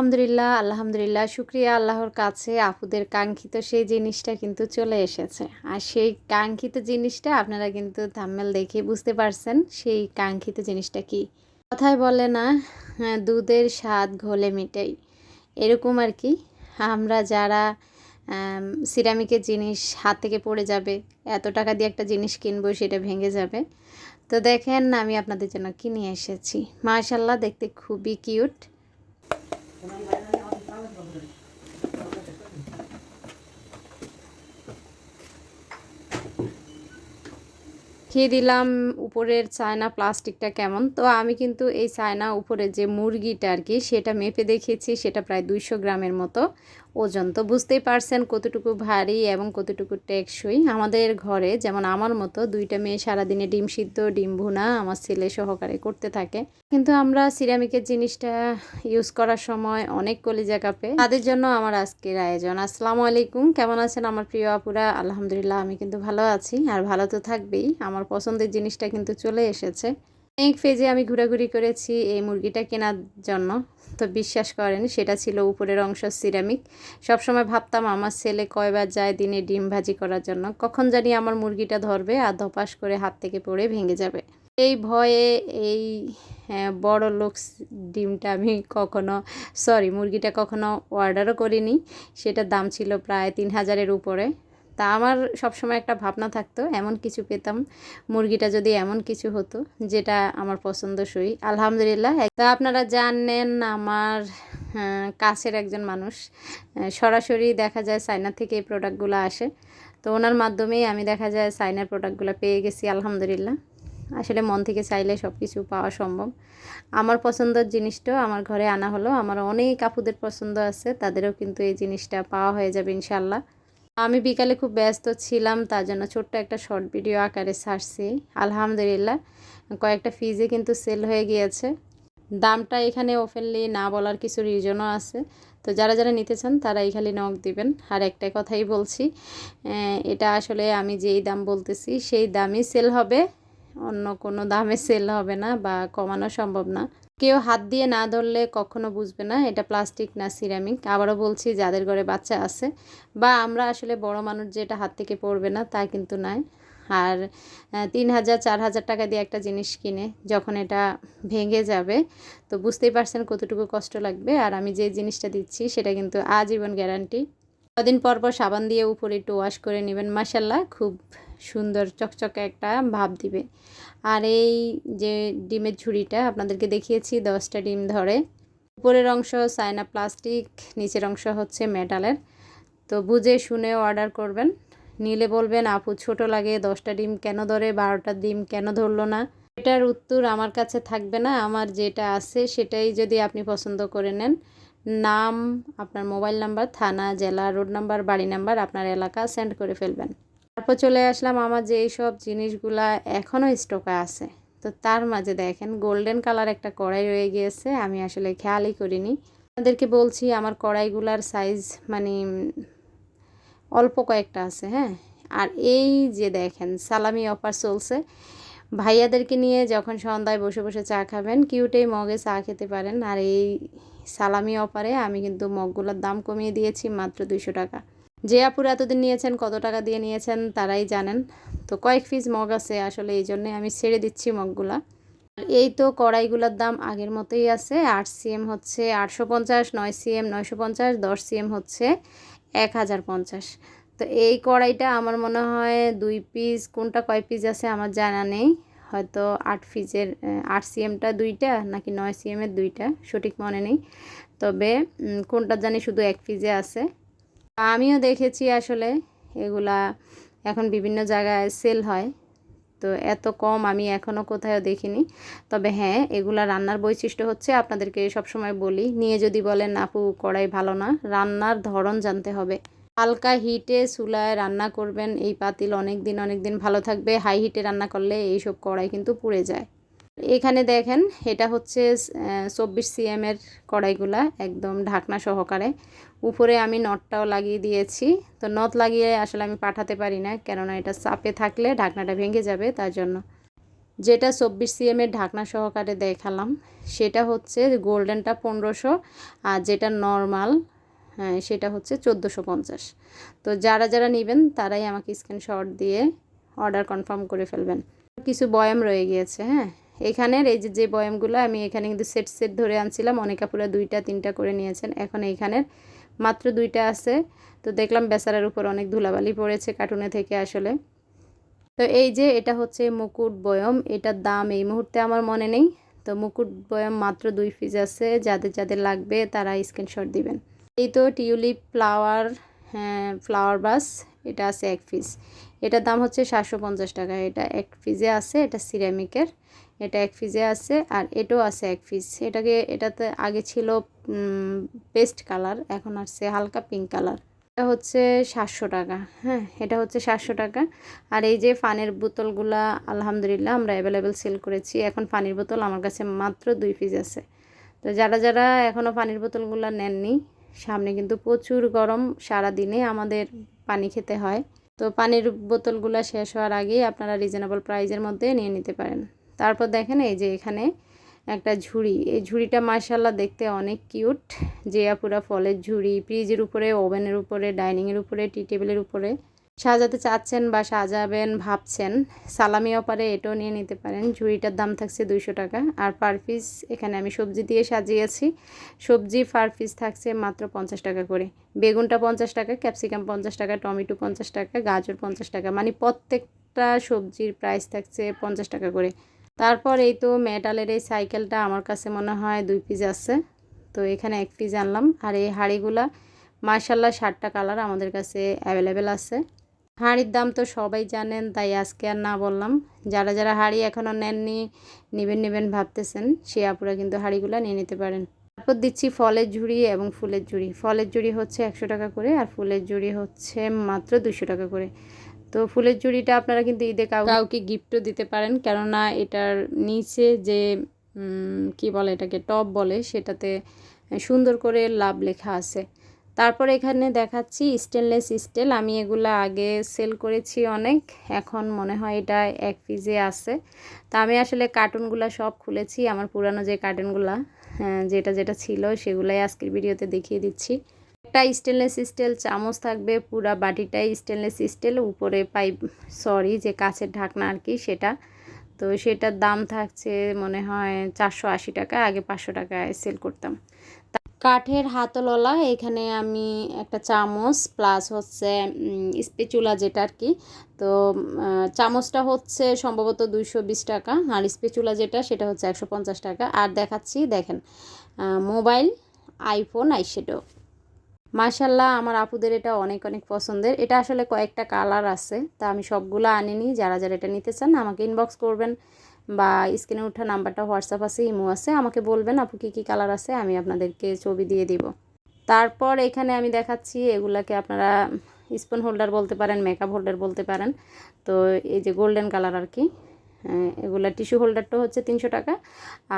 আলহামদুলিল্লাহ, আলহামদুলিল্লাহ। শুকরিয়া আল্লাহর কাছে আপুদের কাঙ্ক্ষিত সেই জিনিসটা কিন্তু চলে এসেছে। আর সেই কাঙ্ক্ষিত জিনিসটা আপনারা কিন্তু থাম্বনেল দেখেই বুঝতে পারছেন সেই কাঙ্ক্ষিত জিনিসটা কি। কথায় বলে না, দুধের স্বাদ ঘোলে মিঠাই। এরকম আর কি। আমরা যারা সিরামিকের জিনিস হাত থেকে পড়ে যাবে, এত টাকা দিয়ে একটা জিনিস কিনবো সেটা ভেঙে যাবে। তো দেখেন আমি আপনাদের জন্য কি নিয়ে এসেছি। মাশাআল্লাহ, দেখতে খুবই কিউট। দেখিয়ে দিলাম উপরের চায়না প্লাস্টিকটা কেমন। তো আমি কিন্তু এই চায়না উপরের যে মুরগিটা আর কি সেটা মেপে দেখিয়েছি, সেটা প্রায় 200 গ্রামের মতো ওজন। তো বুঝতেই পারছেন কতটুকু ভারী এবং কতটুকু টেকসই। আমাদের ঘরে যেমন আমার মতো দুইটা মেয়ে সারাদিনে ডিম সিদ্ধ, ডিম ভুনা আমার ছেলে সহকারে করতে থাকে, কিন্তু আমরা সিরামিকের জিনিসটা ইউজ করার সময় অনেক কলিজা কাঁপে। তাদের জন্য আমার আজকের আয়োজন। আসসালামু আলাইকুম, কেমন আছেন আমার প্রিয় আপুরা? আলহামদুলিল্লাহ, আমি কিন্তু ভালো আছি, আর ভালো তো থাকবেই। আমার পছন্দের জিনিসটা কিন্তু চলে এসেছে। অনেক পেজে আমি ঘোরাঘুরি করেছি এই মুরগিটা কেনার জন্য। তো বিশ্বাস করেন, সেটা ছিল উপরের অংশ সিরামিক। সবসময় ভাবতাম আমার ছেলে কয়বার যায় দিনে ডিম ভাজি করার জন্য, কখন জানি আমার মুরগিটা ধরবে আর ধপাস করে হাত থেকে পড়ে ভেঙে যাবে। এই ভয়ে এই বড় লোক ডিমটা আমি মুরগিটা কখনো অর্ডারও করিনি। সেটার দাম ছিল প্রায় 3000-এর উপরে। তা আমার সবসময় একটা ভাবনা থাকতো, এমন কিছু পেতাম মুরগিটা যদি এমন কিছু হতো যেটা আমার পছন্দসই। আলহামদুলিল্লাহ। তা আপনারা জানেন আমার কাছের একজন মানুষ, সরাসরি দেখা যায় চায়না থেকে এই প্রোডাক্টগুলো আসে। তো ওনার মাধ্যমেই আমি দেখা যায় চায়নার প্রোডাক্টগুলো পেয়ে গেছি আলহামদুলিল্লাহ। আসলে মন থেকে চাইলে সব কিছু পাওয়া সম্ভব। আমার পছন্দের জিনিসটাও আমার ঘরে আনা হলো। আমার অনেক আপুদের পছন্দ আছে, তাদেরও কিন্তু এই জিনিসটা পাওয়া হয়ে যাবে ইনশাল্লাহ। আমি বিকালে খুব ব্যস্ত ছিলাম, তার জন্য ছোট্ট একটা শর্ট ভিডিও আকারে ছাড়ছি। আলহামদুলিল্লাহ, কয়েকটা ফিজে কিন্তু সেল হয়ে গিয়েছে। দামটা এখানে ওপেনলি না বলার কিছু রিজনও আছে। তো যারা যারা নিতে চান তারা খালি নক দিবেন। আর একটা কথাই বলছি, এটা আসলে আমি যেই দাম বলতেছি সেই দামই সেল হবে, অন্য কোনো দামে সেল হবে না বা কমানো সম্ভব না। কেউ হাত দিয়ে না ধরলে কখনো বুঝবে না এটা প্লাস্টিক না সিরামিক। আবারও বলছি, যাদের ঘরে বাচ্চা আছে বা আমরা আসলে বড় মানুষ, যেটা হাত থেকে পড়বে না তা কিন্তু নয়। আর 3000-4000 টাকা দিয়ে একটা জিনিস কিনে যখন এটা ভেঙে যাবে, তো বুঝতেই পারছেন কতটুকু কষ্ট লাগবে। আর আমি যে জিনিসটা দিচ্ছি সেটা কিন্তু আজীবন গ্যারান্টি। কদিন পর পর সাবান দিয়ে উপরে একটু ওয়াশ করে নেবেন, মাশাল্লাহ খুব সুন্দর চকচকে একটা ভাব দিবে। আর এই যে ডিমের ঝুড়িটা আপনাদেরকে দেখিয়েছি, 10টা ডিম ধরে। উপরের অংশ চায়না প্লাস্টিক, নিচের অংশ হচ্ছে মেটালের। তো বুঝে শুনে অর্ডার করবেন। নিলে বলবেন আপু ছোট লাগে, 10টা ডিম কেন ধরে, 12টা ডিম কেন ধরলো না। এটার উত্তর আমার কাছে থাকবে না। আমার যেটা আছে সেটাই যদি আপনি পছন্দ করে নেন, নাম, আপনার মোবাইল নাম্বার, থানা, জেলা, রোড নাম্বার, বাড়ি নাম্বার, আপনার এলাকা সেন্ড করে ফেলবেন। তারপর চলে আসলাম আমার যে এইসব জিনিসগুলা এখনও স্টকে আছে। তো তার মাঝে দেখেন গোল্ডেন কালার একটা কড়াই রয়ে গিয়েছে, আমি আসলে খেয়ালই করিনি। আপনাদেরকে বলছি আমার কড়াইগুলার সাইজ মানে অল্প কয়েকটা আছে, হ্যাঁ। আর এই যে দেখেন সালামি অফার চলছে, ভাইয়াদেরকে নিয়ে যখন সন্ধ্যায় বসে বসে চা খাবেন, কিউটেই মগে চা খেতে পারেন। আর এই সালামি অফারে আমি কিন্তু মগগুলোর দাম কমিয়ে দিয়েছি মাত্র 200 টাকা। যে আপুরা এতদিন নিয়েছেন, কত টাকা দিয়ে নিয়েছেন তারাই জানেন। তো কয়েক পিস মগ আছে আসলে, এই জন্যে আমি ছেড়ে দিচ্ছি মগগুলা। আর এই তো কড়াইগুলোর দাম আগের মতোই আছে। 8 সিএম হচ্ছে 850, 9 সিএম 950, 10 সিএম হচ্ছে 1050। তো এই কড়াইটা আমার মনে হয় 2 পিস, কোনটা কয় পিস আছে আমার জানা নেই। হয়তো 8 পিসের 8 সিএমটা 2টা নাকি 9 সিএমের 2টা, সঠিক মনে নেই। তবে কোনটা জানি শুধু 1 পিসে আছে। আমিও দেখেছি আসলে এগুলা এখন বিভিন্ন জায়গায় সেল হয়। তো এত কম আমি এখনও কোথাও দেখিনি। তবে হ্যাঁ, এগুলা রান্নার বৈশিষ্ট্য হচ্ছে, আপনাদেরকে সবসময় বলি, নিয়ে যদি বলেন আপু কড়াই ভালো না, রান্নার ধরন জানতে হবে। হালকা হিটে চুলায় রান্না করবেন, এই পাতিল অনেক দিন ভালো থাকবে। হাই হিটে রান্না করলে এইসব কড়াই কিন্তু পুড়ে যায়। এখানে দেখেন এটা হচ্ছে 24 সিএমের কড়াইগুলা, একদম ঢাকনা সহকারে। উপরে আমি নটটাও লাগিয়ে দিয়েছি। তো নট লাগিয়ে আসলে আমি পাঠাতে পারি না, কেননা এটা চাপে থাকলে ঢাকনাটা ভেঙে যাবে, তার জন্য। যেটা 24 cm এর ঢাকনা সহকারে দেখালাম সেটা হচ্ছে গোল্ডেনটা 1500, আর যেটা নর্মাল হ্যাঁ সেটা হচ্ছে 1450। তো যারা যারা নেবেন তারাই আমাকে স্ক্রিনশট দিয়ে অর্ডার কনফার্ম করে ফেলবেন। কিছু বয়াম রয়ে গিয়েছে, হ্যাঁ এখানের এই যে বয়ামগুলো আমি এখানে কিন্তু সেট সেট ধরে আনছিলাম, অনেক আপুরা 2টা 3টা করে নিয়েছেন, এখন এইখানের মাত্র 2টা আছে। তো দেখলাম বেচারার উপর অনেক ধুলাবালি পড়েছে কার্টুনে থেকে আসলে। তো এই যে এটা হচ্ছে মুকুট বয়ম, এটার দাম এই মুহূর্তে আমার মনে নেই। তো মুকুট বয়ম মাত্র 2 পিস আছে, যাদের যাদের লাগবে তারা স্ক্রিনশট দিবেন। এই তো টিউলিপ ফ্লাওয়ার, হ্যাঁ ফ্লাওয়ার বাস, এটা আছে 1 পিস, এটার দাম হচ্ছে 750 টাকা। এটা 1 পিসে আছে, এটা সিরামিকের, এটা 1 পিসে আছে, আর এটাও আছে 1 পিস। এটাতে আগে ছিল পেস্ট কালার, এখন আসছে হালকা পিঙ্ক কালার। এটা হচ্ছে 700 টাকা, হ্যাঁ এটা হচ্ছে 700 টাকা। আর এই যে পানির বোতলগুলা আলহামদুলিল্লাহ আমরা অ্যাভেলেবেল সেল করেছি, এখন পানির বোতল আমার কাছে মাত্র 2 পিস আছে। তো যারা যারা এখনও পানির বোতলগুলো নেননি, সামনে কিন্তু প্রচুর গরম, সারা দিনে আমাদের পানি খেতে হয়। তো পানির বোতলগুলো শেষ হওয়ার আগেই আপনারা রিজনেবল প্রাইসের মধ্যে নিয়ে নিতে পারেন। তারপর দেখেন এই যে এখানে একটা ঝুড়ি, এই ঝুড়িটা মাশাআল্লাহ দেখতে অনেক কিউট। যে আপুরা ফলের ঝুড়ি ফ্রিজের উপরে, ওভেনের উপরে, ডাইনিংয়ের উপরে, টি টেবিলের উপরে সাজাতে চাচ্ছেন বা সাজাবেন ভাবছেন, সালামি অফারে এটাও নিয়ে নিতে পারেন। ঝুড়িটার দাম থাকছে 200 টাকা, আর পার পিস এখানে আমি সবজি দিয়ে সাজিয়েছি, সবজি পার পিস থাকছে মাত্র 50 টাকা করে। বেগুনটা 50 টাকা, ক্যাপসিকাম 50 টাকা, টমেটো 50 টাকা, গাজর 50 টাকা, মানে প্রত্যেকটা সবজির প্রাইস থাকছে 50 টাকা করে। তারপর এই তো মেটালের এই সাইকেলটা আমার কাছে মনে হয় 2 পিস আছে, তো এখানে 1 পিস আনলাম। আর এই হাঁড়িগুলা মাশাআল্লাহ 60টা কালার আমাদের কাছে অ্যাভেলেবেল আছে। হাঁড়ির দাম তো সবাই জানেন, তাই আজকে আর না বললাম। যারা যারা হাঁড়ি এখনও নেননি, নেবেন ভাবতেছেন, সে আপুরা কিন্তু হাঁড়িগুলো নিয়ে নিতে পারেন। তারপর দিচ্ছি ফলের ঝুড়ি এবং ফুলের ঝুড়ি। ফলের ঝুড়ি হচ্ছে 100 টাকা করে, আর ফুলের ঝুড়ি হচ্ছে মাত্র 200 টাকা করে। তো ফুলের ঝুড়িটা আপনারা কিন্তু ঈদে কাউকে গিফটও দিতে পারেন, কেননা এটার নিচে যে কি বলে এটাকে টপ বলে, সেটাতে সুন্দর করে লাভ লেখা আছে। তারপর এখানে দেখাচ্ছি স্টেনলেস স্টিল, আমি এগুলা আগে সেল করেছি অনেক, এখন মনে হয় এটা 1 পিসে আছে। তা আমি আসলে কার্টুনগুলা সব খুলেছি, আমার পুরানো যে কার্টুনগুলা যেটা যেটা ছিল সেগুলাই আজকের ভিডিওতে দেখিয়ে দিচ্ছি। একটা স্টেনলেস স্টিল চামচ থাকবে, পুরা বাটিটাই স্টেনলেস স্টিল, উপরে পাইপ যে কাঁচের ঢাকনা আর কি সেটা। তো সেটার দাম থাকছে মনে হয় 480 টাকা, আগে 500 টাকায় সেল করতাম। কাঠের হাতলওয়ালা এখানে আমি একটা চামচ প্লাস হচ্ছে স্পেচুলা যেটা আর কি। তো চামচটা হচ্ছে সম্ভবত 220 টাকা, আর স্পেচুলা যেটা সেটা হচ্ছে 150 টাকা। আর দেখাচ্ছি দেখেন মোবাইল আইফোন আইশ্যাডো, মাশাল্লাহ আমার আপুদের এটা অনেক অনেক পছন্দের। এটা আসলে কয়েকটা কালার আছে, তা আমি সবগুলো আনিনি। যারা যারা এটা নিতে চান আমাকে ইনবক্স করবেন, বা স্ক্রিনে ওঠা নাম্বারটা হোয়াটসঅ্যাপ আছে, ইমো আছে, আমাকে বলবেন আপু কী কী কালার আছে, আমি আপনাদেরকে ছবি দিয়ে দিব। তারপর এখানে আমি দেখাচ্ছি, এগুলাকে আপনারা স্পুন হোল্ডার বলতে পারেন, মেকআপ হোল্ডার বলতে পারেন। তো এই যে গোল্ডেন কালার আর কি, এগুলা টিস্যু হোল্ডারটা হচ্ছে 300 টাকা,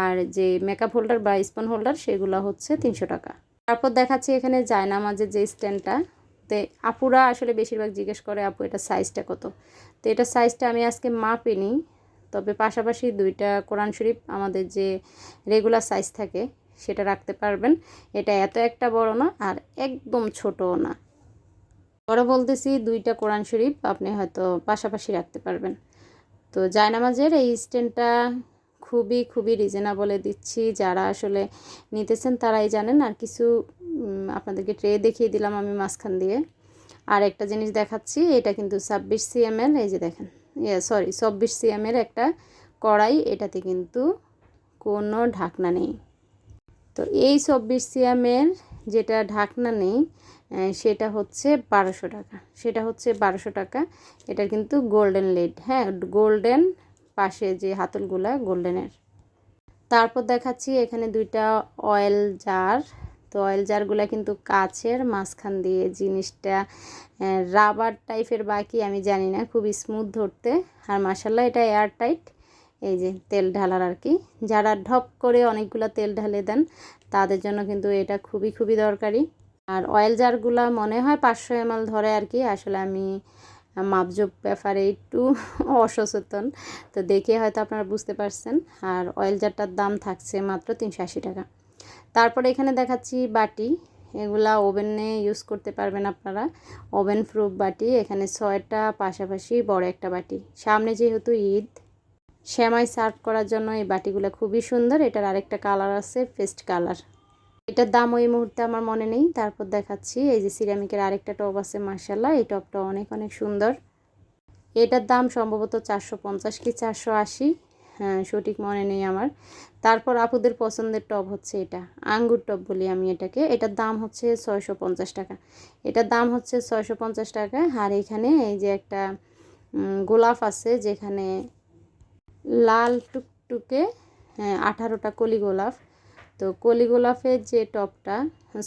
আর যে মেকআপ হোল্ডার বা স্পুন হোল্ডার সেগুলো হচ্ছে 300 টাকা। তারপর দেখাচ্ছি এখানে জায়নামাজের যে স্ট্যান্ডটা, তো আপুরা আসলে বেশিরভাগ জিজ্ঞেস করে আপু এটা সাইজটা কত। তো এটা সাইজটা আমি আজকে মাপিনি, তবে পাশাপাশি 2টা কোরআন শরীফ আমাদের যে রেগুলার সাইজ থাকে সেটা রাখতে পারবেন। এটা এত একটা বড় না, আর একদম ছোটও না। বড় বলতেছি 2টা কোরআন শরীফ আপনি হয়তো পাশাপাশি রাখতে পারবেন। তো জায়নামাজের এই স্ট্যান্ডটা খুবই খুবই রিজনেবলে দিচ্ছি, যারা আসলে নিতেছেন তারাই জানেন। আর কিছু আপনাদেরকে ট্রে দেখিয়ে দিলাম আমি মাঝখান দিয়ে। আর একটা জিনিস দেখাচ্ছি, এটা কিন্তু 26 cm, এই যে দেখেন 24 cm একটা কড়াই, এটাতে কিন্তু কোনো ঢাকনা নেই। তো এই 24 cm যেটা ঢাকনা নেই সেটা হচ্ছে 1200 টাকা, এটা কিন্তু গোল্ডেন লেড, হ্যাঁ গোল্ডেন, পাশে যে হাতলগুলা গোল্ডেনের। তারপর দেখাচ্ছি এখানে 2টা অয়েল জার। তো অয়েল জারগুলো কিন্তু কাচের, মাঝখান দিয়ে জিনিসটা রাবার টাইপের, বাকি আমি জানি না, খুব স্মুথ ধরতে। আর মাশাল্লাহ এটা এয়ার টাইট, এই যে তেল ঢালার আর কি, যারা ঢপ করে অনেকগুলো তেল ঢালে দেন তাদের জন্য কিন্তু এটা খুবই খুবই দরকারি। আর অয়েল জারগুলো মনে হয় 500 ml ধরে আর কি, আসলে আমি মাপজোপ ব্যাপারে একটু অসচেতন, তো দেখে হয়তো আপনারা বুঝতে পারছেন। আর অয়েল জারটার দাম থাকছে মাত্র 380 টাকা। তারপরে এখানে দেখাচ্ছি বাটি, এগুলা ওভেনে ইউজ করতে পারবেন আপনারা, ওভেন প্রুফ বাটি। এখানে 6টা পাশাপাশি বড় একটা বাটি। সামনে যেহেতু ঈদ, সেমাই সার্ভ করার জন্য এই বাটিগুলো খুবই সুন্দর। এটার আরেকটা কালার আছে, পেস্ট কালার। এটার দাম ওই মুহূর্তে আমার মনে নেই। তারপর দেখাচ্ছি এই যে সিরামিকের আরেকটা টব আছে, মার্শাল্লাহ এই টবটা অনেক অনেক সুন্দর। এটার দাম সম্ভবত 450 কি 480, হ্যাঁ সঠিক মনে নেই আমার। তারপর আপুদের পছন্দের টব হচ্ছে এটা, আঙ্গুর টব বলি আমি এটাকে। এটার দাম হচ্ছে 650 টাকা। এটার দাম হচ্ছে 650 টাকা। আর এখানে এই যে একটা গোলাপ আছে, যেখানে লাল টুকটুকে 18টা কলি গোলাপ। তো কলি গোলাপের যে টপটা,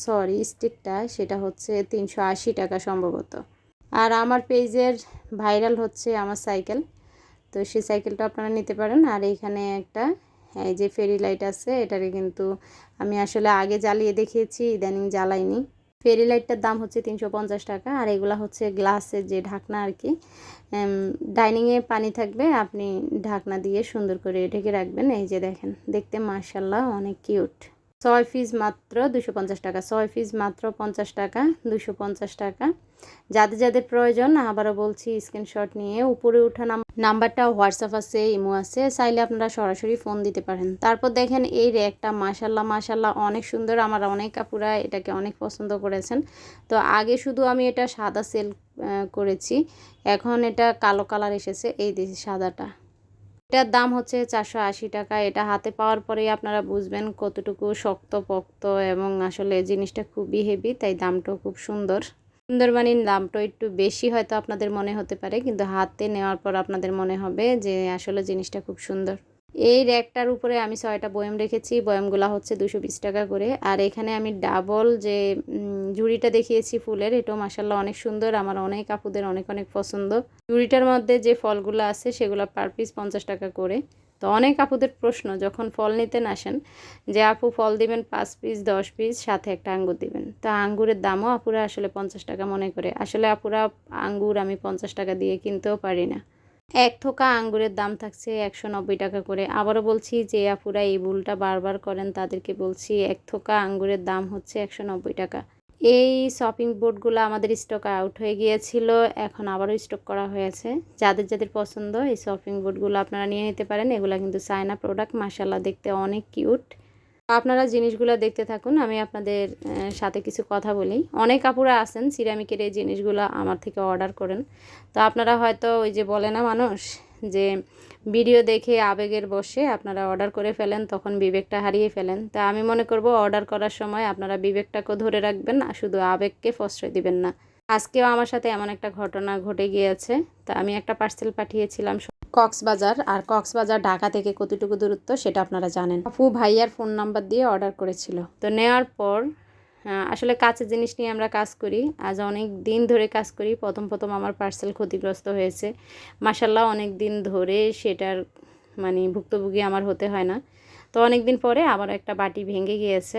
সরি স্টিকটা, সেটা হচ্ছে 380 টাকা সম্ভবত। আর আমার পেজের ভাইরাল হচ্ছে আমার সাইকেল, তো সেই সাইকেলটা আপনারা নিতে পারেন। আর এইখানে একটা এই যে ফেরি লাইট আছে, এটাকে কিন্তু আমি আসলে আগে জ্বালিয়ে দেখিয়েছি, ইদানিং জ্বালাইনি। ফেরি লাইটটার দাম হচ্ছে 350 টাকা। আর এগুলা হচ্ছে গ্লাসের যে ঢাকনা আর কি, ডাইনিংয়ে পানি থাকবে, আপনি ঢাকনা দিয়ে সুন্দর করে ঢেকে রাখবেন। এই যে দেখেন, দেখতে মাশাআল্লাহ অনেক কিউট। 6 পিস মাত্র 250 টাকা, 6 পিস মাত্র 50 টাকা, 250 টাকা। যাদের যাদের প্রয়োজন আবারও বলছি, স্ক্রিনশট নিয়ে উপরে ওঠা নাম্বারটা হোয়াটসঅ্যাপ আছে, ইমো আছে, চাইলে আপনারা সরাসরি ফোন দিতে পারেন। তারপর দেখেন এই র্যাকটা, মাশাল্লাহ মাশাল্লাহ অনেক সুন্দর। আমার অনেক আপুরা এটাকে অনেক পছন্দ করেছেন। তো আগে শুধু আমি এটা সাদা সেল করেছি, এখন এটা কালো কালার এসেছে, এই দেখি সাদাটা। এটার দাম হচ্ছে 480 টাকা। এটা হাতে পাওয়ার পরেই আপনারা বুঝবেন কতটুকু শক্ত পোক্ত, এবং আসলে জিনিসটা খুবই হেভি, তাই দামটাও খুব সুন্দর। সুন্দরবনের দামটা একটু বেশি হয়তো আপনাদের মনে হতে পারে, কিন্তু হাতে নেওয়ার পর আপনাদের মনে হবে যে আসলে জিনিসটা খুব সুন্দর। এই র্যাকটার উপরে আমি 6টা বয়াম রেখেছি, বয়ামগুলো হচ্ছে 220 টাকা করে। আর এখানে আমি ডাবল যে ঝুড়িটা দেখিয়েছি ফুলের, এটাও মাসাল্লাহ অনেক সুন্দর, আমার অনেক আপুদের অনেক অনেক পছন্দ। ঝুড়িটার মধ্যে যে ফলগুলো আছে সেগুলো পার পিস 50 টাকা করে। তো অনেক আপুদের প্রশ্ন যখন ফল নিতে আসেন যে আপু ফল দিবেন 5 পিস 10 পিস, সাথে একটা আঙ্গুর দিবেন। তো আঙ্গুরের দামও আপুরা আসলে 50 টাকা মনে করে। আসলে আপুরা আঙ্গুর আমি 50 টাকা দিয়ে কিনতেও পারি না। এক থোকা আঙ্গুরের দাম থাকছে 190 টাকা করে। আবারও বলছি, যে আপুরা এই ভুলটা বারবার করেন তাদেরকে বলছি, এক থোকা আঙ্গুরের দাম হচ্ছে 190 টাকা। এই শপিং বোর্ডগুলো আমাদের স্টক আউট হয়ে গিয়েছিল, এখন আবারও স্টক করা হয়েছে। যাদের যাদের পছন্দ এই শপিং বোর্ডগুলো আপনারা নিয়ে নিতে পারেন। এগুলো কিন্তু চায়না প্রোডাক্ট, মাশাআল্লাহ দেখতে অনেক কিউট। আপনারা জিনিসগুলো দেখতে থাকুন, আমি আপনাদের সাথে কিছু কথা বলি। অনেক আপুরা আছেন সিরামিকের এই জিনিসগুলো আমার থেকে অর্ডার করেন। তো আপনারা হয়তো ওই যে বলে না মানুষ, যে ভিডিও দেখে আবেগের বশে আপনারা অর্ডার করে ফেলেন, তখন বিবেকটা হারিয়ে ফেলেন। তা আমি মনে করব অর্ডার করার সময় আপনারা বিবেকটাকেও ধরে রাখবেন, আর শুধু আবেগকে প্রশ্রয় দিবেন না। আজকেও আমার সাথে এমন একটা ঘটনা ঘটে গিয়েছে। তা আমি একটা পার্সেল পাঠিয়েছিলাম কক্সবাজার, আর কক্সবাজার ঢাকা থেকে কতটুকু দূরত্ব সেটা আপনারা জানেন। আপু ভাইয়ার ফোন নাম্বার দিয়ে অর্ডার করেছিল। তো নেওয়ার পর আসলে কাছের জিনিস নিয়ে আমরা কাজ করি, আজ অনেক দিন ধরে কাজ করি। প্রথম প্রথম আমার পার্সেল ক্ষতিগ্রস্ত হয়েছে, মাশাল্লাহ অনেক দিন ধরে সেটার মানে ভুক্তভোগী আমার হতে হয় না। তো অনেক দিন পরে আবার একটা বাটি ভেঙে গিয়েছে।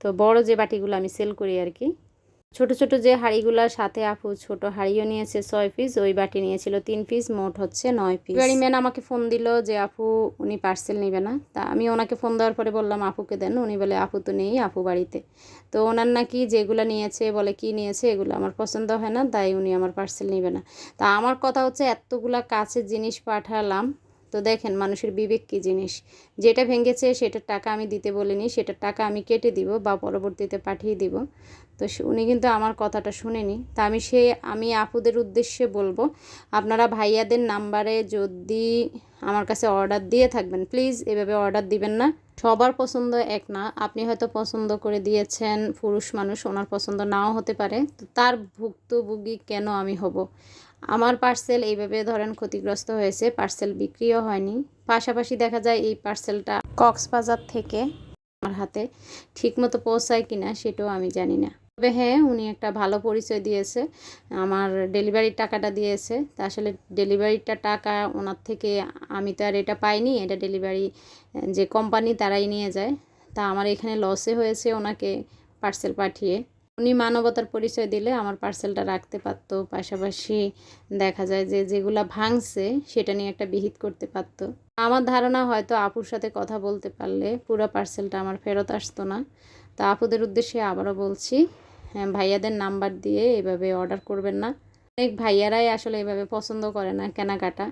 তো বড় যে বাটিগুলো আমি সেল করি আর কি, ছোট ছোট যে হাঁড়িগুলোর সাথে আপু ছোট হাঁড়িও নিয়েছে 6 পিস, ওই বাটি নিয়েছিল 3 পিস, মোট হচ্ছে 9 পিস। ডেলিভারি ম্যান আমাকে ফোন দিল যে আপু উনি পার্সেল নেবে না। তা আমি ওনাকে ফোন দেওয়ার পরে বললাম আপুকে দেন, উনি বলে আপু তো নেই, আপু বাড়িতে। তো ওনার নাকি যেগুলো নিয়েছে, বলে কি নিয়েছে এগুলো আমার পছন্দ হয় না, তাই উনি আমার পার্সেল নেবে না। তা আমার কথা হচ্ছে এতগুলা কাছের জিনিস পাঠালাম, তো দেখেন মানুষের বিবেক কী জিনিস। যেটা ভেঙেছে সেটার টাকা আমি দিতে বলিনি, সেটার টাকা আমি কেটে দিব বা পরবর্তীতে পাঠিয়ে দিব। তো উনি কিন্তু আমার কথাটা শুনেনি। তা আমি আপুদের উদ্দেশ্যে বলবো, আপনারা ভাইয়াদের নাম্বারে যদি আমার কাছে অর্ডার দিয়ে থাকবেন, প্লিজ এভাবে অর্ডার দিবেন না। সবার পছন্দ এক না, আপনি হয়তো পছন্দ করে দিয়েছেন, পুরুষ মানুষ, ওনার পছন্দ নাও হতে পারে, তো তার ভুক্তভোগী কেন আমি হব? আমার পার্সেল এইভাবে ধরেন ক্ষতিগ্রস্ত হয়েছে, পার্সেল বিক্রিও হয়নি। পাশাপাশি দেখা যায় এই পার্সেলটা কক্সবাজার থেকে আমার হাতে ঠিকমতো পৌঁছায় কিনা সেটাও আমি জানি না। তবে হ্যাঁ, উনি একটা ভালো পরিচয় দিয়েছে, আমার ডেলিভারির টাকাটা দিয়েছে। তা আসলে ডেলিভারিটা টাকা ওনার থেকে আমি তো আর এটা পাইনি, এটা ডেলিভারি যে কোম্পানি তারাই নিয়ে যায়। তা আমার এখানে লসে হয়েছে ওনাকে পার্সেল পাঠিয়ে। উনি মানবতার পরিচয় দিলে আমার পার্সেলটা রাখতে পারত, পাশাপাশি দেখা যায় যে যেগুলা ভাঙছে সেটা নিয়ে একটা বিহিত করতে পারত। আমার ধারণা হয়তো আপুর সাথে কথা বলতে পারলে পুরো পার্সেলটা আমার ফেরত আসতো না। তো আপুদের উদ্দেশ্যে আবারও বলছি, হ্যাঁ, ভাইয়াদের নাম্বার দিয়ে এভাবে অর্ডার করবেন না। অনেক ভাইয়ারাই আসলে এভাবে পছন্দ করে না কেনাকাটা,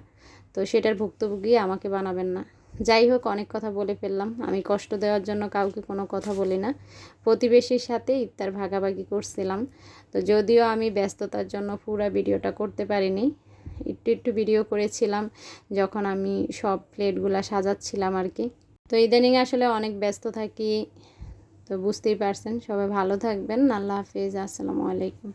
তো সেটার ভুক্তভোগী আমাকে বানাবেন না। যাই হোক, অনেক কথা বলে ফেললাম। আমি কষ্ট দেওয়ার জন্য কাউকে কোনো কথা বলি না। প্রতিবেশীর সাথে ইফতার ভাগাভাগি করছিলাম, তো যদিও আমি ব্যস্ততার জন্য পুরো ভিডিওটা করতে পারিনি, একটু একটু ভিডিও করেছিলাম যখন আমি সব প্লেটগুলো সাজাচ্ছিলাম আর কি। তো ইদানিং আসলে অনেক ব্যস্ত থাকি, তো বুঝতেই পারছেন। সবাই ভালো থাকবেন। আল্লাহ হাফিজ। আসসালামু আলাইকুম।